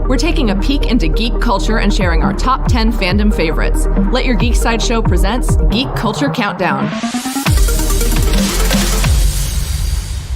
We're taking a peek into geek culture and sharing our top 10 fandom favorites. Let Your Geek Side Show presents Geek Culture Countdown.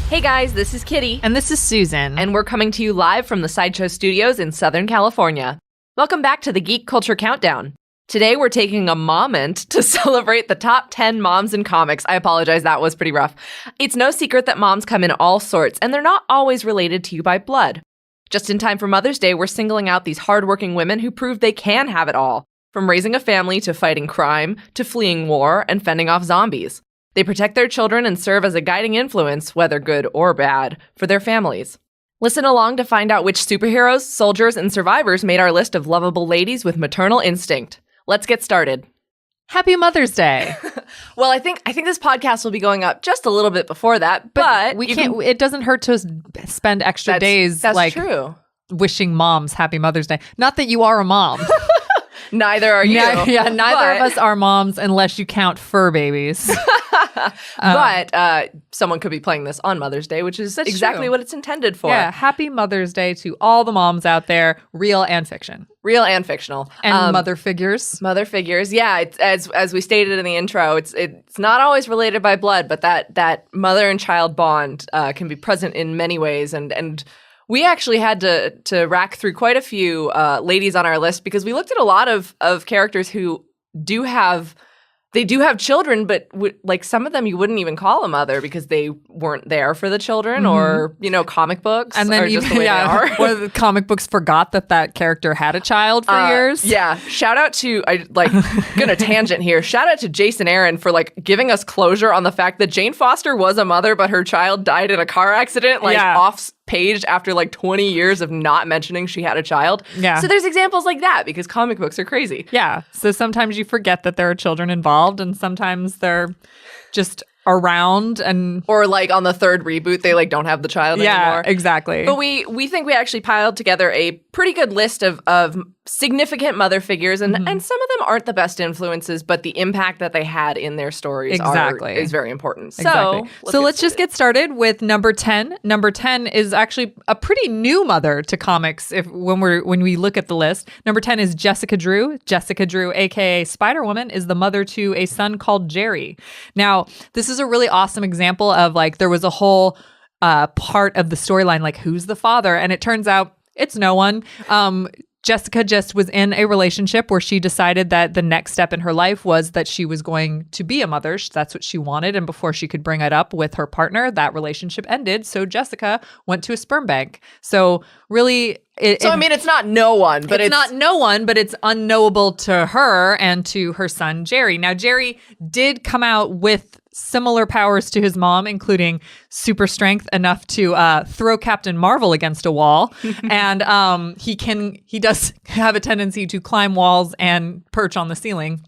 Hey guys, this is Kitty. And this is Susan. And we're coming to you live from the Sideshow Studios in Southern California. Welcome back to the Geek Culture Countdown. Today we're taking a moment to celebrate the top 10 moms in comics. I apologize, that was pretty rough. It's no secret that moms come in all sorts, and they're not always related to you by blood. Just in time for Mother's Day, we're singling out these hardworking women who prove they can have it all, from raising a family to fighting crime, to fleeing war and fending off zombies. They protect their children and serve as a guiding influence, whether good or bad, for their families. Listen along to find out which superheroes, soldiers, and survivors made our list of lovable ladies with maternal instinct. Let's get started. Happy Mother's Day. Well, I think this podcast will be going up just a little bit before that, but we can't. It doesn't hurt to spend extra days that's true. Wishing moms Happy Mother's Day. Not that you are a mom. Neither are you. Neither of us are moms unless you count fur babies. But someone could be playing this on Mother's Day, which is exactly what it's intended for. Yeah, Happy Mother's Day to all the moms out there, real and fiction. Real and fictional. And mother figures. Mother figures. Yeah, as we stated in the intro, it's not always related by blood, but that mother and child bond can be present in many ways. And we actually had to rack through quite a few ladies on our list because we looked at a lot of characters who do have children, but like some of them you wouldn't even call a mother because they weren't there for the children, or comic books, and then are just the way they are. Or the comic books forgot that character had a child for years. Yeah, shout out to gonna tangent here. Shout out to Jason Aaron for giving us closure on the fact that Jane Foster was a mother, but her child died in a car accident, off page after 20 years of not mentioning she had a child. Yeah. So there's examples like that because comic books are crazy. Yeah. So sometimes you forget that there are children involved, and sometimes they're just around, or on the third reboot they don't have the child anymore. Yeah, exactly. But we think we actually piled together a pretty good list of significant mother figures, and some of them aren't the best influences, but the impact that they had in their stories is very important. Exactly. So let's just get started with number 10. Number 10 is actually a pretty new mother to comics when we look at the list. Number 10 is Jessica Drew. Jessica Drew, aka Spider-Woman, is the mother to a son called Jerry. Now, this is a really awesome example of there was a whole part of the storyline, who's the father? And it turns out it's no one. Jessica just was in a relationship where she decided that the next step in her life was that she was going to be a mother. That's what she wanted. And before she could bring it up with her partner, that relationship ended. So Jessica went to a sperm bank. So really... it's not no one, but it's not no one, but it's unknowable to her and to her son, Jerry. Now, Jerry did come out with similar powers to his mom, including super strength enough to throw Captain Marvel against a wall. And he does have a tendency to climb walls and perch on the ceiling,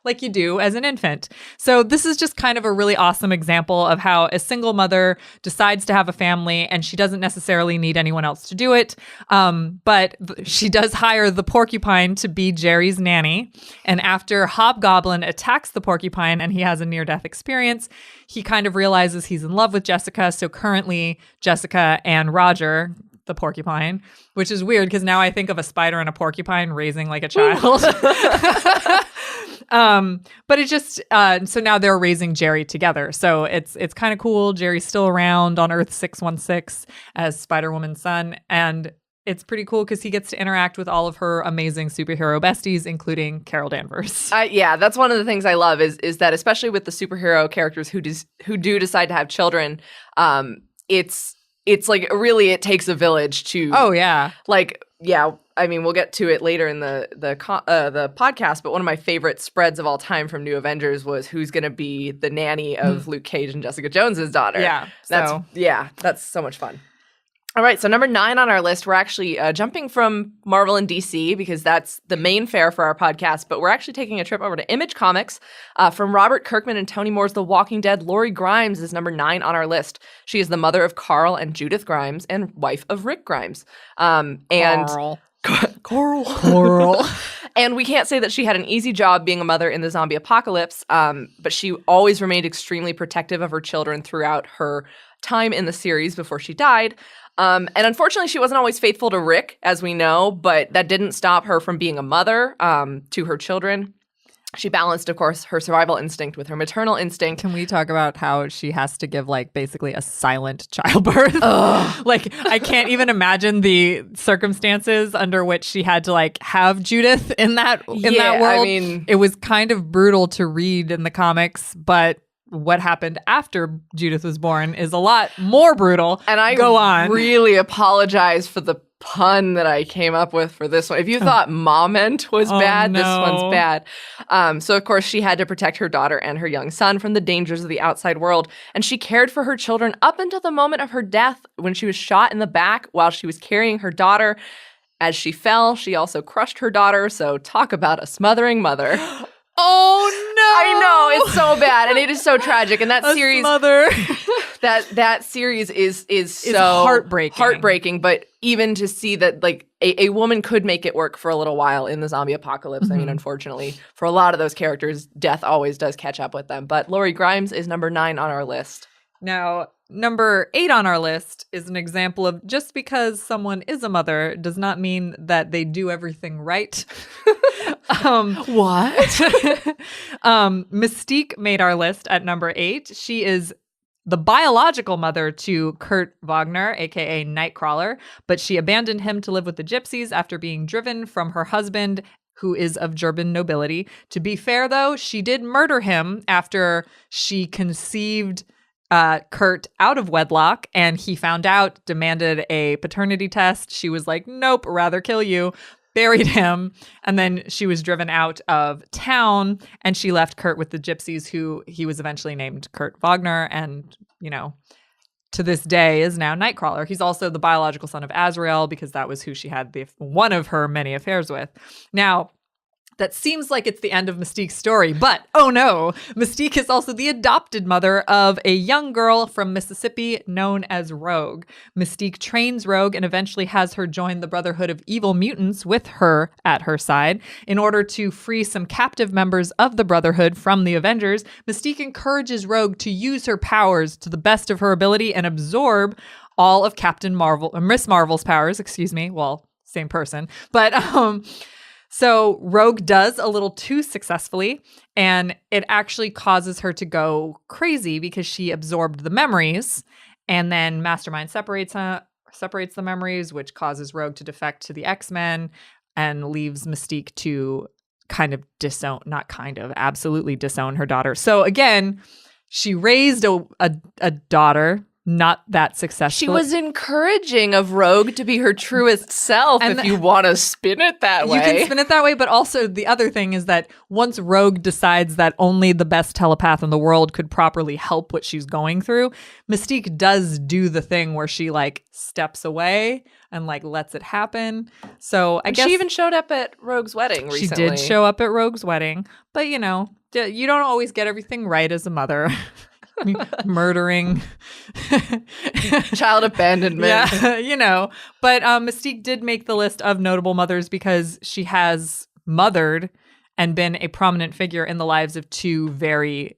like you do as an infant. So this is just kind of a really awesome example of how a single mother decides to have a family and she doesn't necessarily need anyone else to do it. But she does hire the porcupine to be Jerry's nanny. And after Hobgoblin attacks the porcupine and he has a near-death experience, he kind of realizes he's in love with Jessica. So currently, Jessica and Roger, the porcupine, which is weird because now I think of a spider and a porcupine raising a child. But it just so now they're raising Jerry together. So it's kind of cool. Jerry's still around on Earth 616 as Spider-Woman's son, and it's pretty cool because he gets to interact with all of her amazing superhero besties, including Carol Danvers. Yeah, that's one of the things I love is that especially with the superhero characters who do decide to have children, it's really it takes a village to. Oh yeah. I mean, we'll get to it later in the podcast, but one of my favorite spreads of all time from New Avengers was who's going to be the nanny of Luke Cage and Jessica Jones's daughter. Yeah, that's so much fun. All right, so number 9 on our list, we're actually jumping from Marvel and DC because that's the main fare for our podcast, but we're actually taking a trip over to Image Comics. From Robert Kirkman and Tony Moore's The Walking Dead, Lori Grimes is number 9 on our list. She is the mother of Carl and Judith Grimes and wife of Rick Grimes. Coral. And we can't say that she had an easy job being a mother in the zombie apocalypse, but she always remained extremely protective of her children throughout her time in the series before she died. And unfortunately, she wasn't always faithful to Rick, as we know, but that didn't stop her from being a mother to her children. She balanced, of course, her survival instinct with her maternal instinct. Can we talk about how she has to give, like, basically a silent childbirth? Like, I can't even imagine the circumstances under which she had to, like, have Judith in that world. I mean, it was kind of brutal to read in the comics, but what happened after Judith was born is a lot more brutal. And I really apologize for the pun that I came up with for this one. If you thought moment was bad, this one's bad. So, of course, she had to protect her daughter and her young son from the dangers of the outside world. And she cared for her children up until the moment of her death when she was shot in the back while she was carrying her daughter. As she fell, she also crushed her daughter. So talk about a smothering mother. Oh, no. I know, it's so bad, and it is so tragic. And that series, that series is so heartbreaking. But even to see that, like, a woman could make it work for a little while in the zombie apocalypse. I mean, unfortunately, for a lot of those characters, death always does catch up with them. But Lori Grimes is number 9 on our list. Now, number 8 on our list is an example of just because someone is a mother does not mean that they do everything right. What? Mystique made our list at number 8. She is the biological mother to Kurt Wagner, aka Nightcrawler, but she abandoned him to live with the gypsies after being driven from her husband, who is of German nobility. To be fair, though, she did murder him after she conceived Kurt out of wedlock, and he found out, demanded a paternity test. She was like, nope, rather kill you. Buried him, and then she was driven out of town, and she left Kurt with the gypsies, who he was eventually named Kurt Wagner, and, you know, to this day is now Nightcrawler. He's also the biological son of Azrael, because that was who she had one of her many affairs with. Now, that seems like it's the end of Mystique's story, but oh no, Mystique is also the adopted mother of a young girl from Mississippi known as Rogue. Mystique trains Rogue and eventually has her join the Brotherhood of Evil Mutants with her at her side. In order to free some captive members of the Brotherhood from the Avengers, Mystique encourages Rogue to use her powers to the best of her ability and absorb all of Miss Marvel's powers, well, same person, but so Rogue does a little too successfully, and it actually causes her to go crazy because she absorbed the memories, and then Mastermind separates the memories, which causes Rogue to defect to the X-Men and leaves Mystique to absolutely disown her daughter. So again, she raised a daughter, not that successful. She was encouraging of Rogue to be her truest self, and if you want to spin it that way. You can spin it that way, but also the other thing is that once Rogue decides that only the best telepath in the world could properly help what she's going through, Mystique does do the thing where she, like, steps away and, like, lets it happen. So I guess she even showed up at Rogue's wedding recently. She did show up at Rogue's wedding, but, you know, you don't always get everything right as a mother. Murdering, child abandonment. Yeah, you know. But Mystique did make the list of notable mothers because she has mothered and been a prominent figure in the lives of 2 very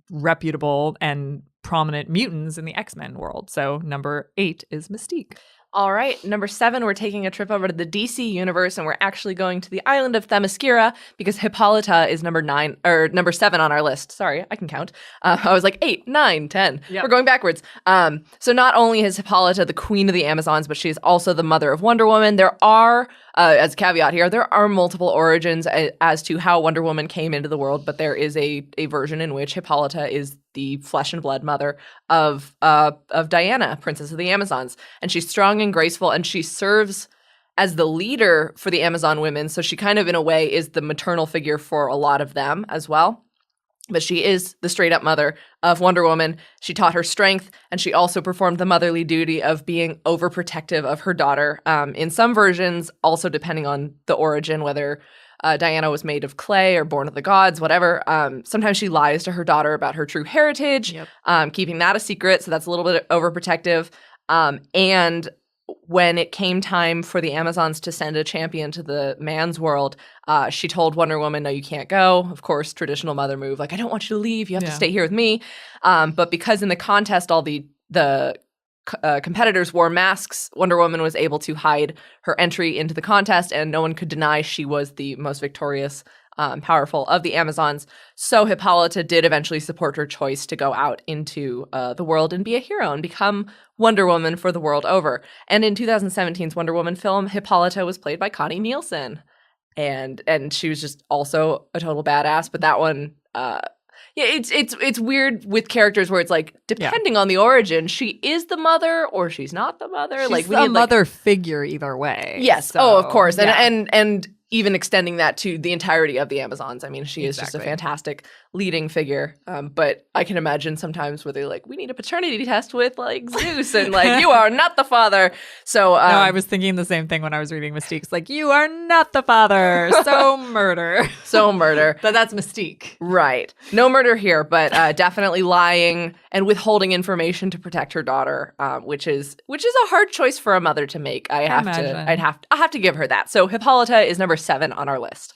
reputable and prominent mutants in the X-Men world. So number 8 is Mystique. All right, number 7, we're taking a trip over to the DC universe, and we're actually going to the island of Themyscira because Hippolyta is number 7 on our list. Sorry, I can count. I was like 8, 9, 10. Yep. We're going backwards. So not only is Hippolyta the queen of the Amazons, but she is also the mother of Wonder Woman. There are, as a caveat here, there are multiple origins as to how Wonder Woman came into the world, but there is a version in which Hippolyta is the flesh and blood mother of Diana, Princess of the Amazons. And she's strong and graceful, and she serves as the leader for the Amazon women. So she kind of, in a way, is the maternal figure for a lot of them as well. But she is the straight-up mother of Wonder Woman. She taught her strength, and she also performed the motherly duty of being overprotective of her daughter. In some versions, also depending on the origin, whether Diana was made of clay or born of the gods, whatever. Sometimes she lies to her daughter about her true heritage, keeping that a secret. So that's a little bit overprotective. And when it came time for the Amazons to send a champion to the man's world, she told Wonder Woman, no, you can't go. Of course, traditional mother move. Like, I don't want you to leave. You have to stay here with me. But because in the contest, all the competitors wore masks, Wonder Woman was able to hide her entry into the contest, and no one could deny she was the most victorious, powerful of the Amazons. So Hippolyta did eventually support her choice to go out into the world and be a hero and become Wonder Woman for the world over. And in 2017's Wonder Woman film, Hippolyta was played by Connie Nielsen. And she was just also a total badass. But that one, it's weird with characters where it's like, depending on the origin, she is the mother or she's not the mother. She's like we a need, mother figure either way. Yes. So, of course. And even extending that to the entirety of the Amazons. I mean, she is just a fantastic leading figure. But I can imagine sometimes where they're like, we need a paternity test with like Zeus and like, you are not the father. So no, I was thinking the same thing when I was reading Mystique's like, you are not the father. So murder. So murder. But that's Mystique. Right. No murder here, but definitely lying and withholding information to protect her daughter, which is a hard choice for a mother to make. I have to give her that. So Hippolyta is number 7 on our list.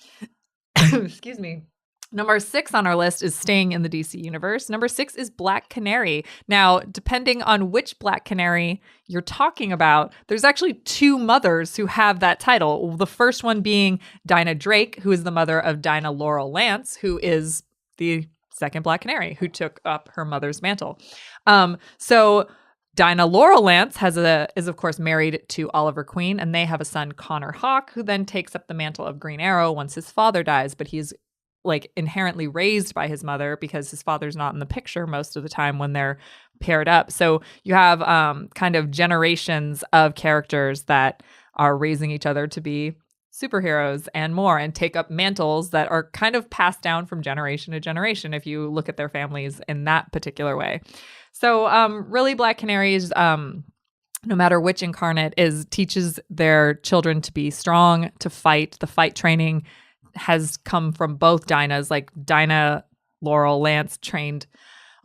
Excuse me. Number 6 on our list is staying in the DC universe. Number 6 is Black Canary. Now, depending on which Black Canary you're talking about, there's actually 2 mothers who have that title. The first one being Dinah Drake, who is the mother of Dinah Laurel Lance, who is the second Black Canary, who took up her mother's mantle. So Dinah Laurel Lance is of course married to Oliver Queen, and they have a son, Connor Hawke, who then takes up the mantle of Green Arrow once his father dies, but he's like inherently raised by his mother because his father's not in the picture most of the time when they're paired up. So you have kind of generations of characters that are raising each other to be superheroes and more, and take up mantles that are kind of passed down from generation to generation if you look at their families in that particular way. So really Black Canaries, no matter which incarnate teaches their children to be strong, to fight. The fight training has come from both Dinahs. Like Dinah Laurel Lance trained,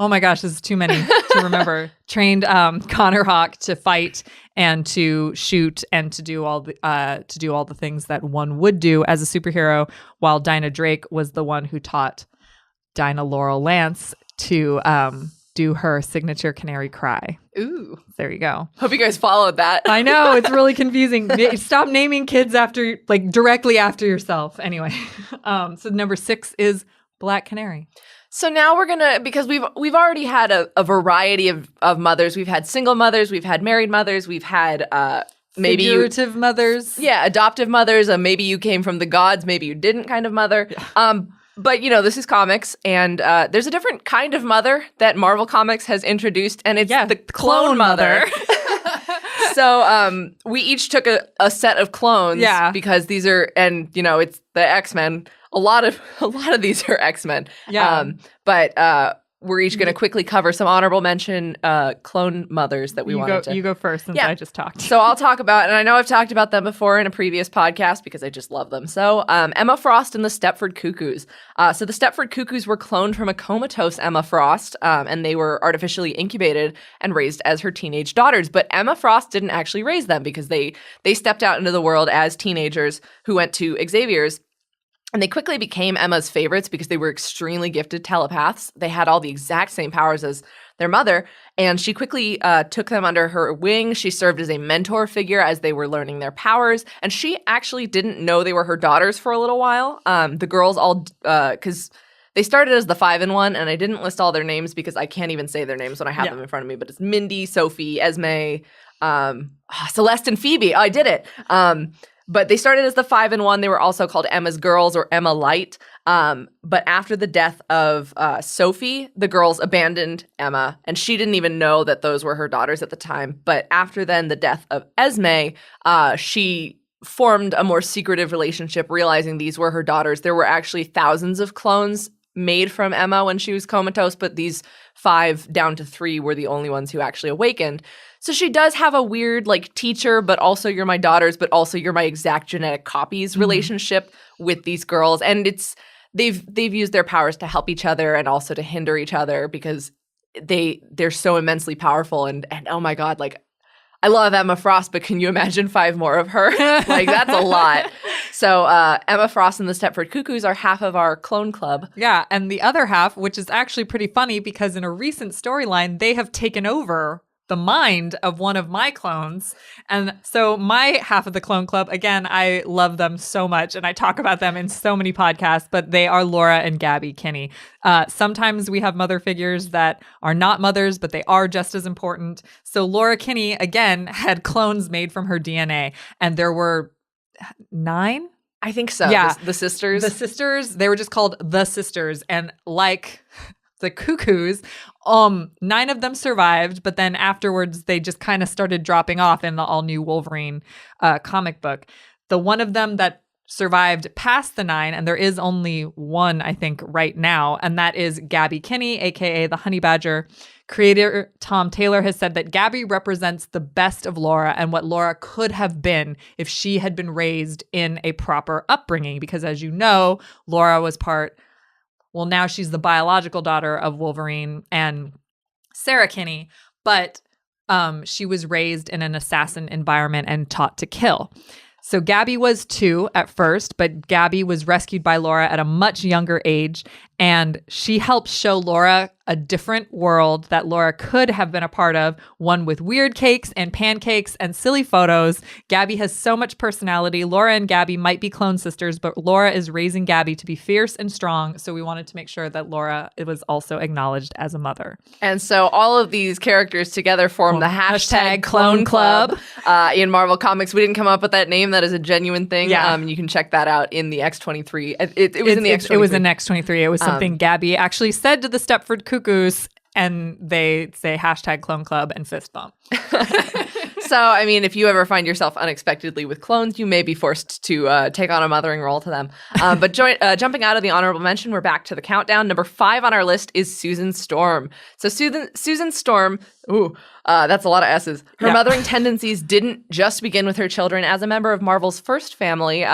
oh my gosh, this is too many to remember, trained Connor Hawke to fight and to shoot and to do all the things that one would do as a superhero, while Dinah Drake was the one who taught Dinah Laurel Lance to do her signature canary cry. Ooh. There you go. Hope you guys followed that. I know, it's really confusing. Stop naming kids after, like, directly after yourself. Anyway, so number 6 is Black Canary. So now we're gonna, because we've already had a variety of mothers. We've had single mothers, we've had married mothers, we've had maybe figurative mothers. Yeah, adoptive mothers. Maybe you came from the gods, maybe you didn't kind of mother. Yeah. But, this is comics, and there's a different kind of mother that Marvel Comics has introduced, and it's the clone mother. So we each took a set of clones, because these are, and, it's the X-Men. A lot of these are X-Men. Yeah. But we're each going to quickly cover some honorable mention clone mothers that we wanted to. You go first since I just talked. So I'll talk about, and I know I've talked about them before in a previous podcast because I just love them. So Emma Frost and the Stepford Cuckoos. So the Stepford Cuckoos were cloned from a comatose Emma Frost, and they were artificially incubated and raised as her teenage daughters. But Emma Frost didn't actually raise them because they stepped out into the world as teenagers who went to Xavier's. And they quickly became Emma's favorites because they were extremely gifted telepaths. They had all the exact same powers as their mother, and she quickly took them under her wing. She served as a mentor figure as they were learning their powers, and she actually didn't know they were her daughters for a little while. The girls all, because they started as the 5-in-1, and I didn't list all their names because I can't even say their names when I have them in front of me, but it's Mindy, Sophie, Esme, Celeste, and Phoebe. Oh, I did it. But they started as the 5-in-1. They were also called Emma's Girls or Emma Light. But after the death of Sophie, the girls abandoned Emma, and she didn't even know that those were her daughters at the time. But after then, the death of Esme, she formed a more secretive relationship, realizing these were her daughters. There were actually thousands of clones made from Emma when she was comatose, but these 5 down to 3 were the only ones who actually awakened. So she does have a weird, like, teacher, but also you're my daughters, but also you're my exact genetic copies relationship with these girls. And they've used their powers to help each other and also to hinder each other because they're so immensely powerful. And oh my God, like, I love Emma Frost, but can you imagine 5 more of her? Like, that's a lot. So Emma Frost and the Stepford Cuckoos are half of our clone club. Yeah, and the other half, which is actually pretty funny because in a recent storyline, they have taken over the mind of one of my clones. And so my half of the clone club, again, I love them so much and I talk about them in so many podcasts, but they are Laura and Gabby Kinney. Sometimes we have mother figures that are not mothers, but they are just as important. So Laura Kinney, again, had clones made from her DNA, and there were 9? I think so. Yeah. The sisters. The sisters, they were just called the sisters. And like the Cuckoos, 9 of them survived, but then afterwards they just kind of started dropping off in the all-new Wolverine comic book. The one of them that survived past the 9, and there is only one, I think, right now, and that is Gabby Kinney, aka the Honey Badger. Creator Tom Taylor has said that Gabby represents the best of Laura and what Laura could have been if she had been raised in a proper upbringing, because as you know, Laura was now she's the biological daughter of Wolverine and Sarah Kinney, but she was raised in an assassin environment and taught to kill. So Gabby was 2 at first, but Gabby was rescued by Laura at a much younger age, and she helped show Laura a different world that Laura could have been a part of, one with weird cakes and pancakes and silly photos. Gabby has so much personality. Laura and Gabby might be clone sisters, but Laura is raising Gabby to be fierce and strong, so we wanted to make sure that Laura was also acknowledged as a mother. And so all of these characters together form the hashtag Clone Club. In Marvel Comics, we didn't come up with that name. That is a genuine thing. Yeah. You can check that out in the X-23. It was in the X-23. It was in X-23. It was something Gabby actually said to the Stepford Cuckoos, and they say hashtag Clone Club and fist bump. So, I mean, if you ever find yourself unexpectedly with clones, you may be forced to take on a mothering role to them. But jumping out of the honorable mention, we're back to the countdown. Number 5 on our list is Susan Storm. So Susan Storm, that's a lot of S's. Her mothering tendencies didn't just begin with her children. As a member of Marvel's first family,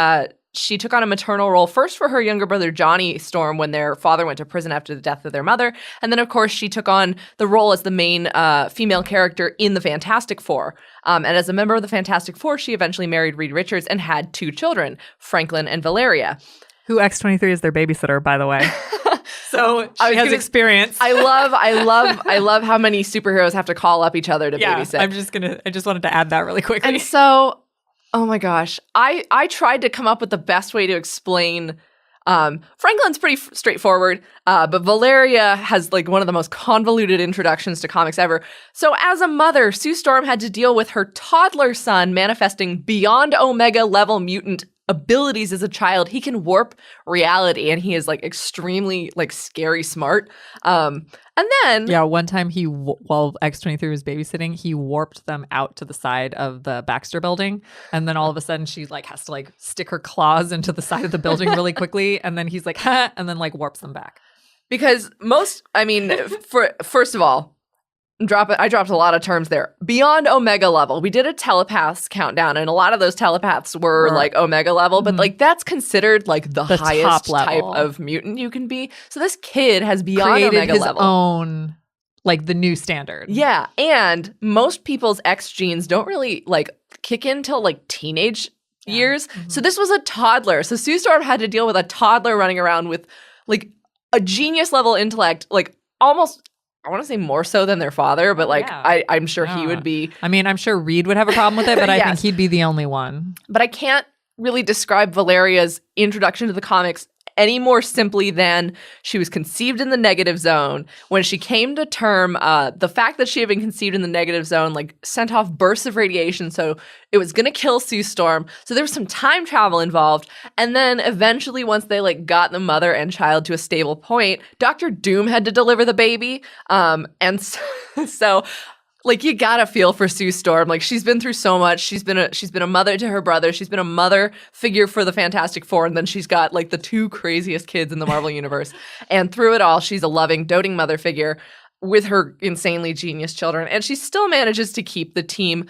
she took on a maternal role first for her younger brother, Johnny Storm, when their father went to prison after the death of their mother. And then, of course, she took on the role as the main female character in the Fantastic Four. And as a member of the Fantastic Four, she eventually married Reed Richards and had 2 children, Franklin and Valeria. Who X-23 is their babysitter, by the way. So she has experience. I love how many superheroes have to call up each other to babysit. I just wanted to add that really quickly. And so, oh my gosh, I tried to come up with the best way to explain. Franklin's pretty straightforward, but Valeria has like one of the most convoluted introductions to comics ever. So as a mother, Sue Storm had to deal with her toddler son manifesting beyond Omega level mutant abilities as a child. He can warp reality, and he is like extremely like scary smart. And then one time while X-23 was babysitting, he warped them out to the side of the Baxter building, and then all of a sudden she like has to like stick her claws into the side of the building really quickly, and then he's like ha, and then like warps them back. Because first of all, I dropped a lot of terms there. Beyond Omega level, we did a telepaths countdown, and a lot of those telepaths were like Omega level, but like that's considered like the highest type of mutant you can be. So this kid has beyond created Omega his level. Own, like the new standard. Yeah, and most people's X genes don't really like kick in till like teenage years. Mm-hmm. So this was a toddler. So Sue Storm had to deal with a toddler running around with like a genius level intellect, like almost, I want to say more so than their father, but like I'm sure he would be. I mean, I'm sure Reed would have a problem with it, but I think he'd be the only one. But I can't really describe Valeria's introduction to the comics any more simply than she was conceived in the negative zone. When she came to term, the fact that she had been conceived in the negative zone like sent off bursts of radiation, so it was going to kill Sue Storm. So there was some time travel involved. And then eventually, once they like got the mother and child to a stable point, Dr. Doom had to deliver the baby. And so like you gotta feel for Sue Storm. Like she's been through so much. She's been a mother to her brother. She's been a mother figure for the Fantastic Four, and then she's got like the 2 craziest kids in the Marvel universe. And through it all, she's a loving, doting mother figure with her insanely genius children. And she still manages to keep the team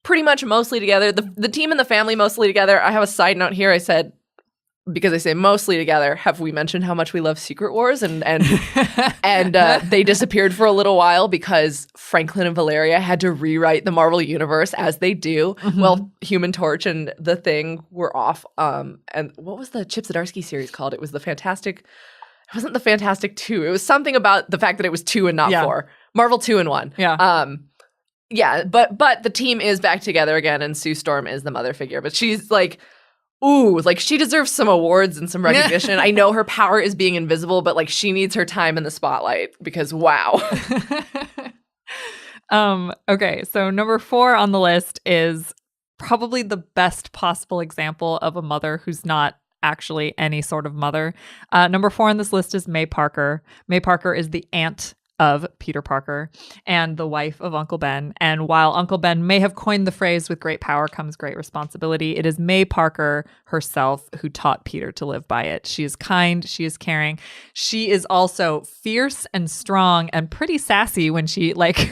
pretty much mostly together. The team and the family mostly together. I have a side note here. I said because I say mostly together, have we mentioned how much we love Secret Wars? And they disappeared for a little while because Franklin and Valeria had to rewrite the Marvel Universe as they do. Mm-hmm. Well, Human Torch and The Thing were off. And what was the Chip Zdarsky series called? It was the Fantastic... It wasn't the Fantastic 2. It was something about the fact that it was 2 and not 4. Marvel 2 and 1. Yeah. Yeah, but the team is back together again, and Sue Storm is the mother figure. But she's like... Ooh, like she deserves some awards and some recognition. I know her power is being invisible, but like she needs her time in the spotlight because wow. Okay, so number 4 on the list is probably the best possible example of a mother who's not actually any sort of mother. Number 4 on this list is May Parker. May Parker is the aunt of Peter Parker and the wife of Uncle Ben. And while Uncle Ben may have coined the phrase, with great power comes great responsibility, it is May Parker herself who taught Peter to live by it. She is kind. She is caring. She is also fierce and strong and pretty sassy when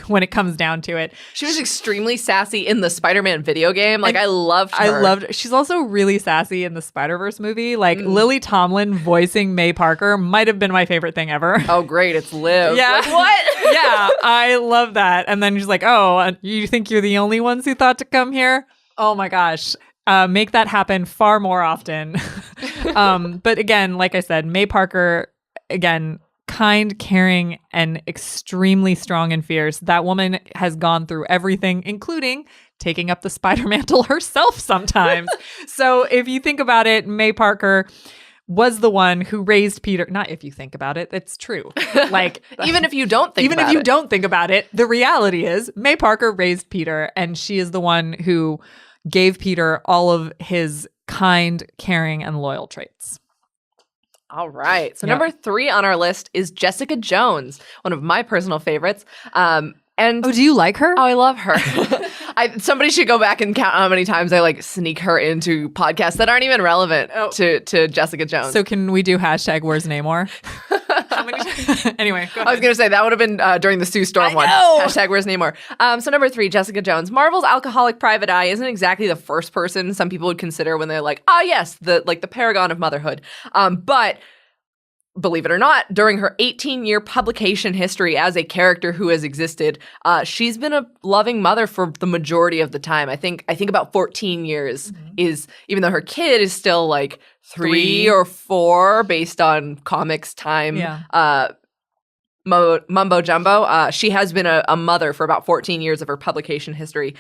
when it comes down to it. She was extremely sassy in the Spider-Man video game. Like, I loved her. She's also really sassy in the Spider-Verse movie. Like, Lily Tomlin voicing May Parker might have been my favorite thing ever. Oh, great. It's Liv. Yeah. Like, what? Yeah, I love that. And then she's like, oh, you think you're the only ones who thought to come here? Oh my gosh. Make that happen far more often. But again, like I said, May Parker, again, kind, caring, and extremely strong and fierce. That woman has gone through everything, including taking up the spider mantle herself sometimes. So if you think about it, May Parker was the one who raised Peter. Not if you think about it, it's true. Like even if you don't think about it, the reality is May Parker raised Peter, and she is the one who gave Peter all of his kind, caring, and loyal traits. All right. So number 3 on our list is Jessica Jones, one of my personal favorites. And do you like her? Oh, I love her. Somebody should go back and count how many times I like sneak her into podcasts that aren't even relevant to Jessica Jones. So can we do hashtag Where's Namor? How many times? Anyway, go ahead. I was going to say that would have been during the Sue Storm one. Hashtag Where's Namor? So number 3, Jessica Jones. Marvel's alcoholic private eye isn't exactly the first person some people would consider when they're like, yes, the paragon of motherhood. But believe it or not, during her 18-year publication history as a character who has existed, she's been a loving mother for the majority of the time. I think about 14 years is, even though her kid is still like 3 or 4 based on comics time. Yeah. Mumbo jumbo. She has been a mother for about 14 years of her publication history.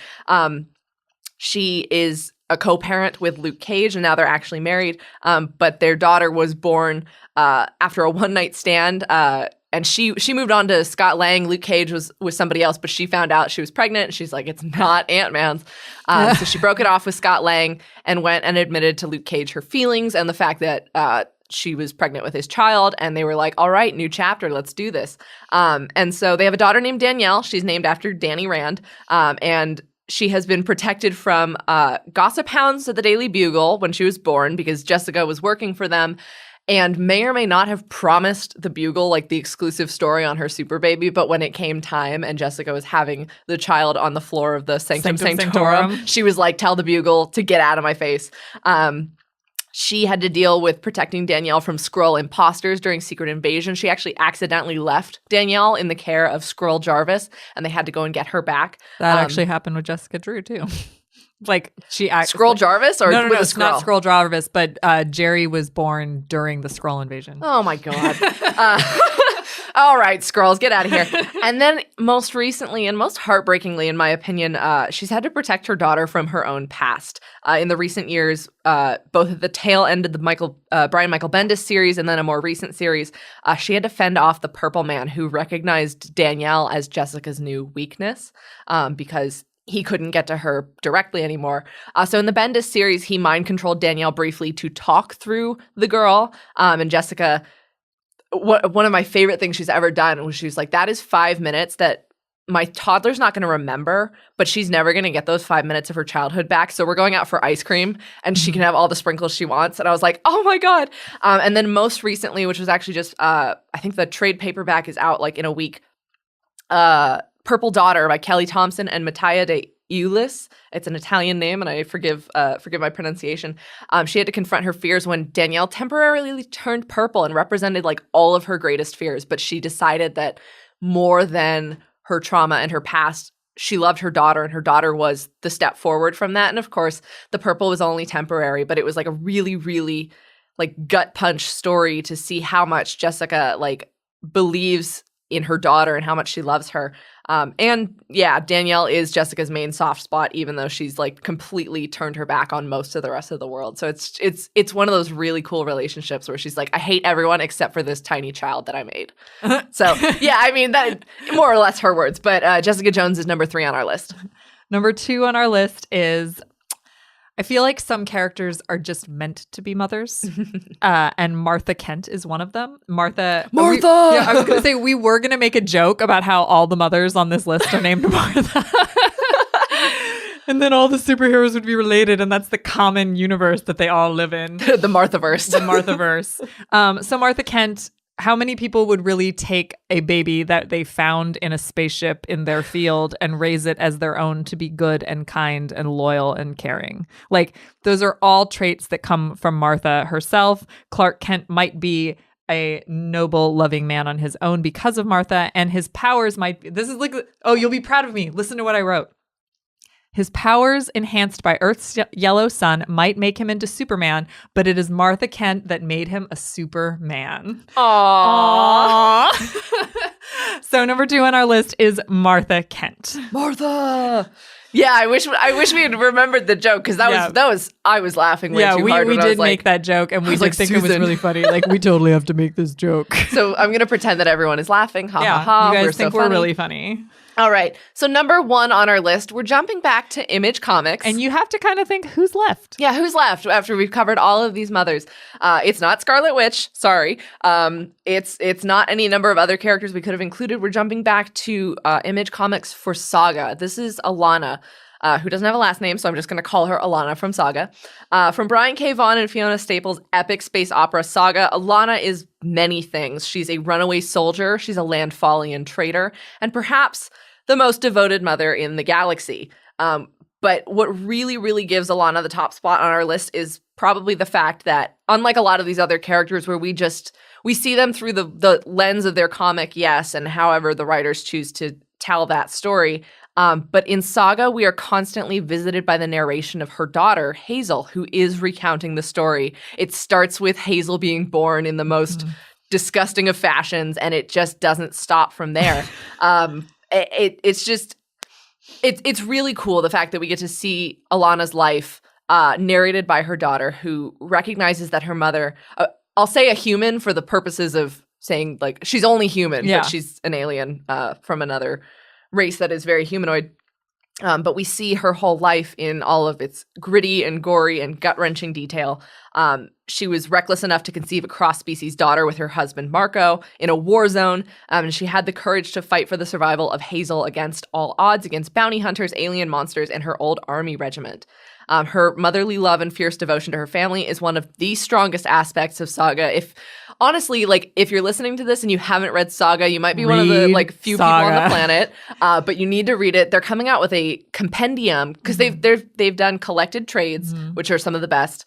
She is a co-parent with Luke Cage, and now they're actually married. But their daughter was born after a one-night stand, and she moved on to Scott Lang. Luke Cage was with somebody else, but she found out she was pregnant, and she's like, it's not Ant-Man's. So she broke it off with Scott Lang and went and admitted to Luke Cage her feelings and the fact that she was pregnant with his child, and they were like, all right, new chapter, let's do this. And so they have a daughter named Danielle. She's named after Danny Rand, and she has been protected from gossip hounds at the Daily Bugle when she was born because Jessica was working for them and may or may not have promised the Bugle like the exclusive story on her super baby. But when it came time and Jessica was having the child on the floor of the Sanctum Sanctorum, she was like, tell the Bugle to get out of my face. She had to deal with protecting Danielle from Skrull imposters during Secret Invasion. She actually accidentally left Danielle in the care of Skrull Jarvis, and they had to go and get her back. That actually happened with Jessica Drew, too. Skrull Jarvis? Or no, it's not Skrull Jarvis, but Jerry was born during the Skrull invasion. Oh, my God. All right, Skrulls, get out of here. And then most recently and most heartbreakingly, in my opinion, she's had to protect her daughter from her own past. In the recent years, both at the tail end of the Brian Michael Bendis series and then a more recent series, she had to fend off the Purple Man who recognized Danielle as Jessica's new weakness because he couldn't get to her directly anymore. So in the Bendis series, he mind-controlled Danielle briefly to talk through the girl, and Jessica... One of my favorite things she's ever done was she was like, that is 5 minutes that my toddler's not going to remember, but she's never going to get those 5 minutes of her childhood back. So we're going out for ice cream and she can have all the sprinkles she wants. And I was like, oh my God. And then most recently, which was actually just, I think the trade paperback is out like in a week, Purple Daughter by Kelly Thompson and Mattia Eulis. It's an Italian name, and I forgive my pronunciation. She had to confront her fears when Danielle temporarily turned purple and represented like all of her greatest fears. But she decided that more than her trauma and her past, she loved her daughter, and her daughter was the step forward from that. And of course, the purple was only temporary, but it was like a really, really like gut punch story to see how much Jessica like believes in her daughter and how much she loves her. And yeah, Danielle is Jessica's main soft spot, even though she's like completely turned her back on most of the rest of the world. So it's one of those really cool relationships where she's like, I hate everyone except for this tiny child that I made. So yeah, I mean, that more or less her words, but Jessica Jones is number 3 on our list. Number 2 on our list is, I feel like some characters are just meant to be mothers, and Martha Kent is one of them. Martha! I was going to say, we were going to make a joke about how all the mothers on this list are named Martha. And then all the superheroes would be related, and that's the common universe that they all live in. The Marthaverse. The Marthaverse. So Martha Kent, how many people would really take a baby that they found in a spaceship in their field and raise it as their own to be good and kind and loyal and caring? Like, those are all traits that come from Martha herself. Clark Kent might be a noble, loving man on his own because of Martha, and his powers might be, this is like, oh, you'll be proud of me. Listen to what I wrote. His powers, enhanced by Earth's yellow sun, might make him into Superman, but it is Martha Kent that made him a Superman. Aww. So number 2 on our list is Martha Kent. Martha. Yeah, I wish we had remembered the joke, because that was I was laughing way too hard. We did make that joke, and we did think it was really funny. Like, we totally have to make this joke. So I'm gonna pretend that everyone is laughing. Ha ha ha. You guys think we're really funny. All right. So number 1 on our list, we're jumping back to Image Comics. And you have to kind of think, who's left? Yeah, who's left after we've covered all of these mothers? It's not Scarlet Witch. Sorry. It's not any number of other characters we could have included. We're jumping back to Image Comics for Saga. This is Alana, who doesn't have a last name, so I'm just going to call her Alana from Saga. From Brian K. Vaughan and Fiona Staples' epic space opera Saga, Alana is many things. She's a runaway soldier, she's a Landfallian traitor, and perhaps the most devoted mother in the galaxy. But what really, really gives Alana the top spot on our list is probably the fact that, unlike a lot of these other characters where we see them through the lens of their comic, yes, and however the writers choose to tell that story, but in Saga, we are constantly visited by the narration of her daughter, Hazel, who is recounting the story. It starts with Hazel being born in the most disgusting of fashions, and it just doesn't stop from there. It's really cool, the fact that we get to see Alana's life narrated by her daughter, who recognizes that her mother, I'll say a human for the purposes of saying, like, she's only human, but she's an alien from another race that is very humanoid. But we see her whole life in all of its gritty and gory and gut-wrenching detail. She was reckless enough to conceive a cross-species daughter with her husband, Marco, in a war zone. And she had the courage to fight for the survival of Hazel against all odds, against bounty hunters, alien monsters, and her old army regiment. Her motherly love and fierce devotion to her family is one of the strongest aspects of Saga. If you're listening to this and you haven't read Saga, you might be one of the few Saga. people on the planet, but you need to read it. They're coming out with a compendium, because they've done collected trades, which are some of the best.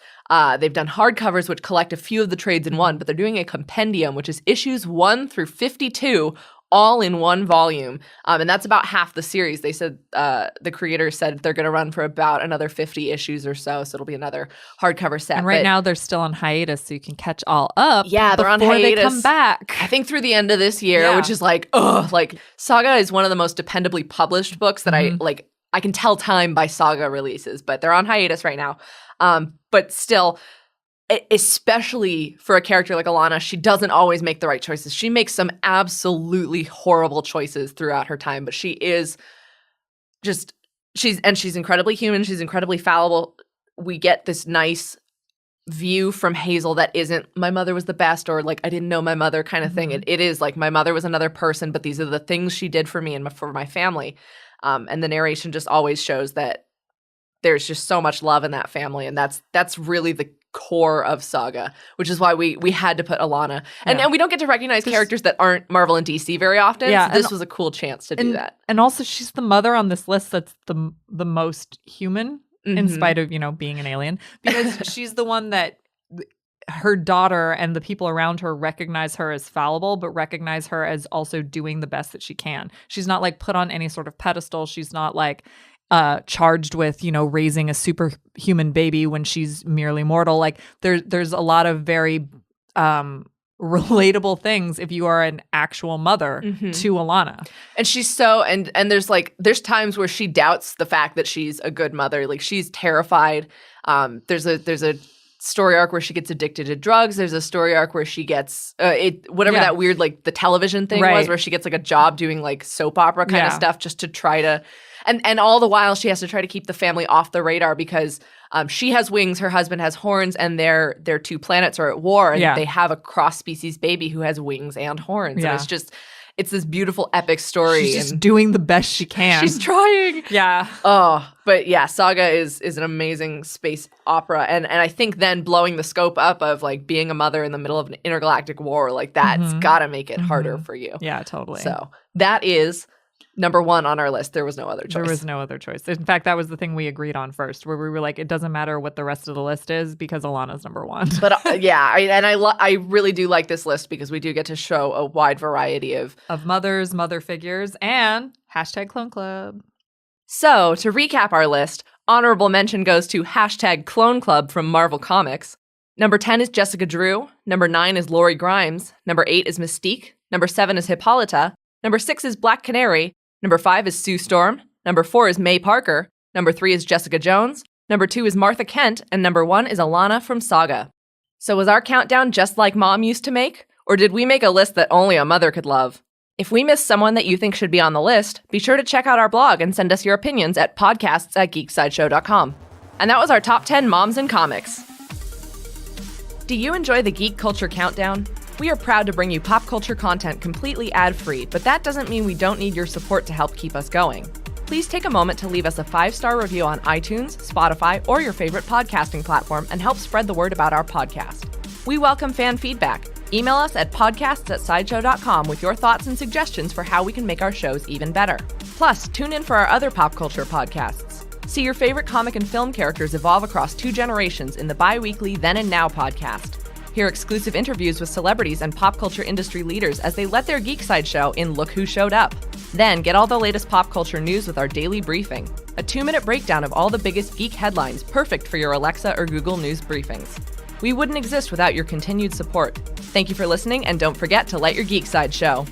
They've done hardcovers, which collect a few of the trades in one, but they're doing a compendium, which is issues 1 through 52, all in one volume. And that's about half the series. They said, the creators said they're going to run for about another 50 issues or so. So it'll be another hardcover set. And right now they're still on hiatus, so you can catch all up. Yeah, they're on hiatus. Before they come back. I think through the end of this year, which is Saga is one of the most dependably published books that I can tell time by Saga releases, but they're on hiatus right now. But still, especially for a character like Alana, she doesn't always make the right choices. She makes some absolutely horrible choices throughout her time, but she is she's incredibly human. She's incredibly fallible. We get this nice view from Hazel that isn't, my mother was the best, or like, I didn't know my mother kind of thing. It is like, my mother was another person, but these are the things she did for me and for my family. And the narration just always shows that there's just so much love in that family. And that's really core of Saga, which is why we had to put Alana. And we don't get to recognize characters that aren't Marvel and DC very often. Yeah, so this was a cool chance to do that. And also, she's the mother on this list that's the most human, in spite of, being an alien, because she's the one that her daughter and the people around her recognize her as fallible, but recognize her as also doing the best that she can. She's not like put on any sort of pedestal. She's not like charged with, raising a superhuman baby when she's merely mortal. Like there's a lot of very relatable things if you are an actual mother to Alana. And she's so and there's times where she doubts the fact that she's a good mother. Like she's terrified. There's a story arc where she gets addicted to drugs. There's a story arc where she gets that weird like the television thing was, where she gets like a job doing like soap opera kind of stuff just to try to and all the while she has to try to keep the family off the radar because she has wings, her husband has horns, and their two planets are at war, and they have a cross-species baby who has wings and horns. And it's this beautiful epic story. She's just doing the best she can. She's trying. Yeah. Oh, but yeah, Saga is an amazing space opera. And I think then blowing the scope up of like being a mother in the middle of an intergalactic war, like that's gotta make it harder for you. Yeah, totally. So that is number one on our list. There was no other choice. There was no other choice. In fact, that was the thing we agreed on first, where we were like, it doesn't matter what the rest of the list is because Alana's number one. But I really do like this list because we do get to show a wide variety of mothers, mother figures, and #CloneClub. So to recap our list, honorable mention goes to #CloneClub from Marvel Comics. Number 10 is Jessica Drew. Number 9 is Lori Grimes. Number 8 is Mystique. Number 7 is Hippolyta. Number 6 is Black Canary. Number 5 is Sue Storm. Number 4 is May Parker. Number 3 is Jessica Jones. Number 2 is Martha Kent. And number 1 is Alana from Saga. So was our countdown just like Mom used to make? Or did we make a list that only a mother could love? If we missed someone that you think should be on the list, be sure to check out our blog and send us your opinions at podcasts@geeksideshow.com. And that was our top 10 moms in comics. Do you enjoy the Geek Culture Countdown? We are proud to bring you pop culture content completely ad-free, but that doesn't mean we don't need your support to help keep us going. Please take a moment to leave us a 5-star review on iTunes, Spotify, or your favorite podcasting platform and help spread the word about our podcast. We welcome fan feedback. Email us at podcasts@sideshow.com with your thoughts and suggestions for how we can make our shows even better. Plus, tune in for our other pop culture podcasts. See your favorite comic and film characters evolve across 2 generations in the bi-weekly Then and Now podcast. Hear exclusive interviews with celebrities and pop culture industry leaders as they let their Geek Side show in Look Who Showed Up. Then get all the latest pop culture news with our daily briefing, a 2-minute breakdown of all the biggest geek headlines perfect for your Alexa or Google News briefings. We wouldn't exist without your continued support. Thank you for listening, and don't forget to let your Geek Side show.